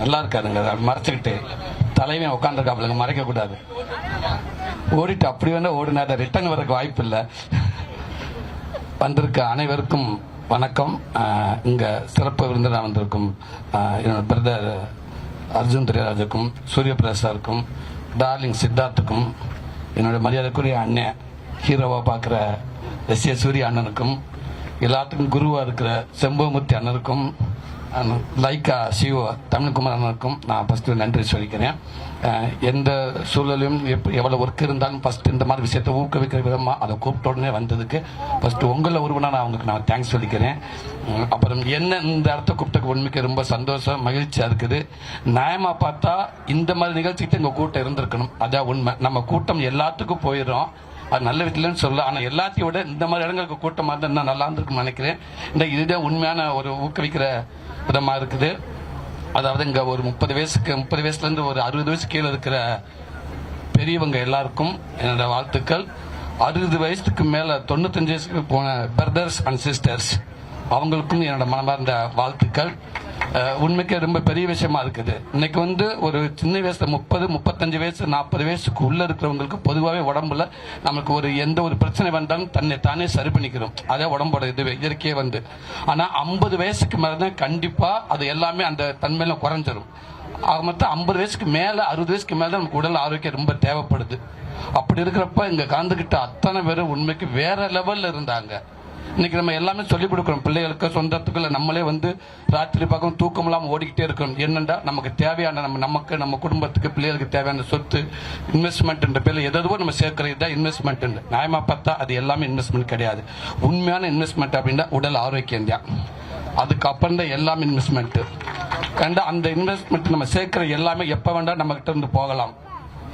நல்லா இருக்காதுங்க, மறைச்சுக்கிட்டு தலைவன் உட்காந்துருக்காப்புலங்க, மறைக்க கூடாது. ஓடிட்டு அப்படி வேணா ஓடினா ரிட்டர்ன் வரக்கு வாய்ப்பு இல்லை. வந்திருக்க அனைவருக்கும் வணக்கம். இங்க சிறப்பு விருந்தினர் வந்திருக்கும் என்னோட பிரதர் அர்ஜுன் திரைராஜுக்கும், சூரிய பிரசாருக்கும், டார்லிங் சித்தார்த்துக்கும், என்னோட மரியாதைக்குரிய அண்ணன் ஹீரோவாக பார்க்குற எஸ்.ஏ. சூரிய அண்ணனுக்கும், எல்லாத்துக்கும் குருவாக இருக்கிற செம்பவமூர்த்தி அண்ணனுக்கும், லைக்கா சிவோ தமிழ்குமார் அண்ணனுக்கும் நான் ஃபஸ்ட்டு நன்றி சொல்லிக்கிறேன். எந்த சூழலையும் எவ்வளோ ஒர்க் இருந்தாலும் ஃபஸ்ட்டு இந்த மாதிரி விஷயத்தை ஊக்குவிக்கிற விதமாக அதை கூப்பிட்ட உடனே வந்ததுக்கு ஃபஸ்ட்டு உங்களை ஒருவனாக நான் அவங்களுக்கு நான் தேங்க்ஸ் சொல்லிக்கிறேன். அப்புறம் என்ன இந்த இடத்த கூப்பிட்டக்கு உண்மைக்கு ரொம்ப சந்தோஷம், மகிழ்ச்சியாக இருக்குது. நியாயமாக பார்த்தா இந்த மாதிரி நிகழ்ச்சிக்கிட்ட எங்கள் கூட்டம் இருந்திருக்கணும், அதான் உண்மை. நம்ம கூட்டம் எல்லாத்துக்கும் போயிடும், அது நல்ல விதத்துலன்னு சொல்லலாம். ஆனால் எல்லாத்தையும் விட இந்த மாதிரி இடங்களுக்கு கூட்டமாக இருந்தால் இன்னும் நல்லா இருந்திருக்குன்னு நினைக்கிறேன். இந்த இதுதான் உண்மையான ஒரு ஊக்குவிக்கிற விதமாக இருக்குது. அதாவது இங்கே ஒரு 30 வயசுலேருந்து ஒரு 60 வயசு கீழே இருக்கிற பெரியவங்க எல்லாருக்கும் என்னோட வாழ்த்துக்கள். 60 வயசுக்கு மேலே 95 வயசுக்கு போன பிரதர்ஸ் அண்ட் சிஸ்டர்ஸ் அவங்களுக்கும் என்னோட மனமார்ந்த வாழ்த்துக்கள். உண்மைக்கு ரொம்ப பெரிய விஷயமா இருக்குது. இன்னைக்கு ஒரு சின்ன வயசுல 30, 35 வயசு, 40 வயசுக்கு உள்ள இருக்கிறவங்களுக்கு பொதுவாகவே உடம்புல நமக்கு எந்த ஒரு பிரச்சனை வந்தாலும் தன்னை தானே சரி பண்ணிக்கிறோம், அதே உடம்போட இதுவே இயற்கையே ஆனா 50 வயசுக்கு மேலதான் கண்டிப்பா அது எல்லாமே அந்த தன்மையில குறைஞ்சிரும். ஆக மொத்தம் 50 வயசுக்கு மேல 60 வயசுக்கு மேல நமக்கு உடல் ஆரோக்கியம் ரொம்ப தேவைப்படுது. அப்படி இருக்கிறப்ப இங்க கலந்துகிட்ட அத்தனை பேரும் உண்மைக்கு வேற லெவல்ல இருந்தாங்க. இன்னைக்கு நம்ம எல்லாமே சொல்லிக் கொடுக்குறோம் பிள்ளைகளுக்கு, சொந்தத்துக்குள்ள நம்மளே ராத்திரி பக்கம் தூக்கம் இல்லாமல் ஓடிக்கிட்டே இருக்கணும். என்னண்டா நமக்கு தேவையான நமக்கு நம்ம குடும்பத்துக்கு பிள்ளைகளுக்கு தேவையான சொத்து இன்வெஸ்ட்மெண்ட் பேர்ல எதுவோ நம்ம சேர்க்கறது தான் இன்வெஸ்ட்மெண்ட். நியாயமா பார்த்தா அது எல்லாமே இன்வெஸ்ட்மெண்ட் கிடையாது. உண்மையான இன்வெஸ்ட்மெண்ட் அப்படின்னா உடல் ஆரோக்கியம் தான். அதுக்கப்புறம் தான் எல்லாமே இன்வெஸ்ட்மெண்ட். கண்டா அந்த இன்வெஸ்ட்மெண்ட் நம்ம சேர்க்கிற எல்லாமே எப்ப வேண்டாம் நம்ம கிட்ட இருந்து போகலாம்,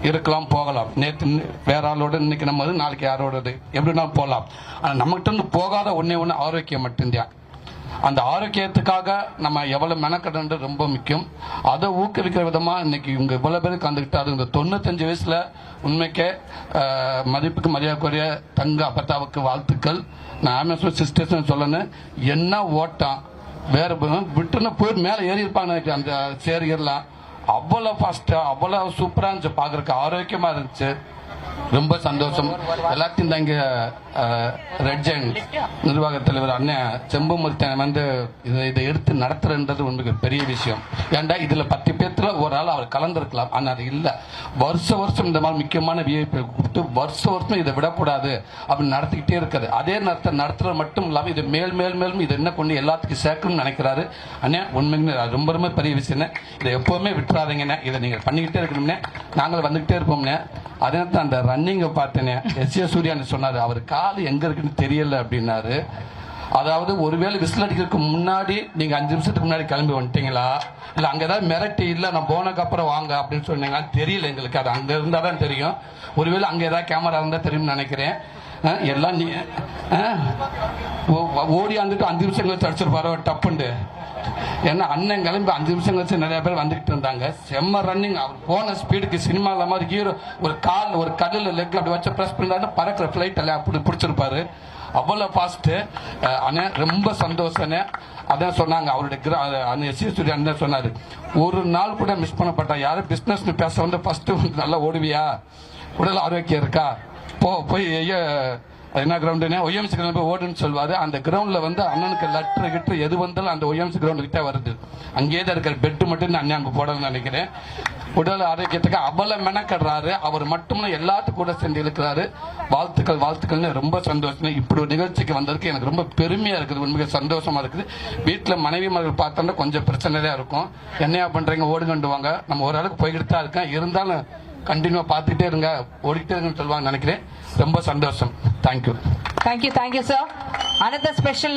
இருக்கலாம், போகலாம். நேற்று வேற ஆளோட, இன்னைக்கு நம்ம நாளைக்கு யாரோடது எப்படினாலும் போகலாம். ஆனால் நம்மகிட்ட இருந்து போகாத ஒன்னே ஆரோக்கியம் மட்டும்தான். அந்த ஆரோக்கியத்துக்காக நம்ம எவ்வளவு மெனக்கடன்றது ரொம்ப முக்கியம். அதை ஊக்குவிக்கிற விதமா இன்னைக்கு இவங்க இவ்வளவு பேருக்கு கண்டுக்கிட்டு, அது இந்த 95 வயசுல உண்மைக்கே மதிப்புக்கு மரியாதைக்குரிய தங்க அப்பத்தாவுக்கு வாழ்த்துக்கள். நான் அமேசான் சிஸ்டர்ஸ் சொல்லணும், என்ன ஓட்டம் வேற விட்டுன்னு போய் மேலே ஏறி இருப்பாங்க அந்த சேரியர்லாம். அவ்வளவு ஃபாஸ்டா அவ்வளவு சூப்பரா இருந்துச்சு, பாக்குறதுக்கு ஆரோக்கியமா இருந்துச்சு. ரொம்ப சந்தோஷம். எல்லாத்தையும் தான் இங்க ரெட் ஜெயின் நிர்வாக தலைவர் அண்ணன் செம்பமூர்த்தி இதை எடுத்து நடத்துறன்றது உங்களுக்கு பெரிய விஷயம். ஏன்டா இதுல 10 பேர்த்துல ஒரு ஆள் அவர் கலந்துருக்கலாம், ஆனா அது இல்ல. வருஷம் இந்த மாதிரி முக்கியமான விஐபி கூப்பிட்டு வருஷம் இதை விடக்கூடாது அப்படின்னு நடத்திக்கிட்டே இருக்காரு. அதே நடத்துறது மட்டும் இல்லாம இது மேலும் இது என்ன கொண்டு எல்லாத்துக்கும் சேர்க்கணும்னு நினைக்கிறாரு. அண்ணா உண்மைன்னு ரொம்ப பெரிய விஷயம். இதை எப்பவுமே விட்டுறாதீங்கண்ணே, இதை நீங்க பண்ணிக்கிட்டே இருக்கணும்னே, நாங்கள் வந்துகிட்டே இருப்போம்னே. அதே அந்த ரன்னிங்க பார்த்தேனே, எஸ்.ஏ. சூர்யான்னு சொன்னாரு, அவர் கால் எங்க இருக்குன்னு தெரியல அப்படின்னாரு. அதாவது ஒருவேளை விசில் அடிக்கிறதுக்கு முன்னாடி நீங்க 5 நிமிஷத்துக்கு முன்னாடி கிளம்பி வந்துட்டீங்களா, இல்ல அங்க ஏதாவது மிரட்டி இல்ல நான் போனதுக்கு அப்புறம் வாங்க அப்படின்னு சொன்னீங்களா தெரியல எங்களுக்கு. அது அங்க இருந்தா தான் தெரியும். ஒருவேளை அங்க ஏதாவது கேமரா இருந்தா தெரியும்னு நினைக்கிறேன். எல்லாம் நீ ஓடி வந்துட்டு 5 நிமிஷம் கழிச்சு அடிச்சிருப்பாரோ டப்புண்டு. ஏன்னா அண்ணன் கிளம்பி 5 நிமிஷம் கழிச்சு நிறைய பேர் வந்துகிட்டு இருந்தாங்க. செம்ம ரன்னிங். அவர் போன ஸ்பீடுக்கு சினிமால மாதிரி ஹீரோ ஒரு கல்லுல லெக் அப்படி வச்சு பிரஸ் பண்ணாரு, பறக்கிற பிளைட் எல்லாம் அப்படி பிடிச்சிருப்பாரு. அவ்வளவு ஃபாஸ்ட். அண்ணே ரொம்ப சந்தோஷம். அதான் சொன்னாங்க அவருடைய எஸ்.ஏ. சூர்யா சொன்னாரு, ஒரு நாள் கூட மிஸ் பண்ணப்பட்டா யாரும் பிசினஸ் பேச ஃபர்ஸ்ட் நல்லா ஓடுவியா, உடல் ஆரோக்கியம் இருக்கா, போய் என்ன கிரவுண்டுனே ஒய்எம்சி கிரவுண்ட் போய் ஓடுன்னு சொல்வாரு. அந்த கிரவுண்ட்ல அண்ணனுக்கு லெட்டர் கிட்ட எது வந்தாலும் அந்த ஒய்எம்சி கிரவுண்ட் கிட்ட வருது. அங்கேயே தான் இருக்கிற பெட் மட்டும் அண்ணன் அங்க போடணும்னு நினைக்கிறேன். உடல் ஆரோக்கியத்துக்கு அவ்வளவு மெனக்கடுறாரு. அவர் மட்டும் எல்லாத்துக்கும் கூட சேர்ந்து இருக்கிறாரு. வாழ்த்துக்கள்னு ரொம்ப சந்தோஷம். இப்படி ஒரு நிகழ்ச்சிக்கு வந்ததுக்கு எனக்கு ரொம்ப பெருமையா இருக்குது, உண்மையாக சந்தோஷமா இருக்குது. வீட்டுல மனைவி மகள் பார்த்தோம்னா கொஞ்சம் பிரச்சனை தான் இருக்கும். என்னையா பண்றீங்க ஓடுங்கண்டு வாங்க, நம்ம ஓரளவுக்கு போய்கிட்டு தான் இருக்கேன். இருந்தாலும் கண்டினியூவா பார்த்துட்டே இருங்க, ஓடிக்கிட்டே இருங்கன்னு சொல்லுவாங்க நினைக்கிறேன். ரொம்ப சந்தோஷம். Thank you. Thank you, sir. Another special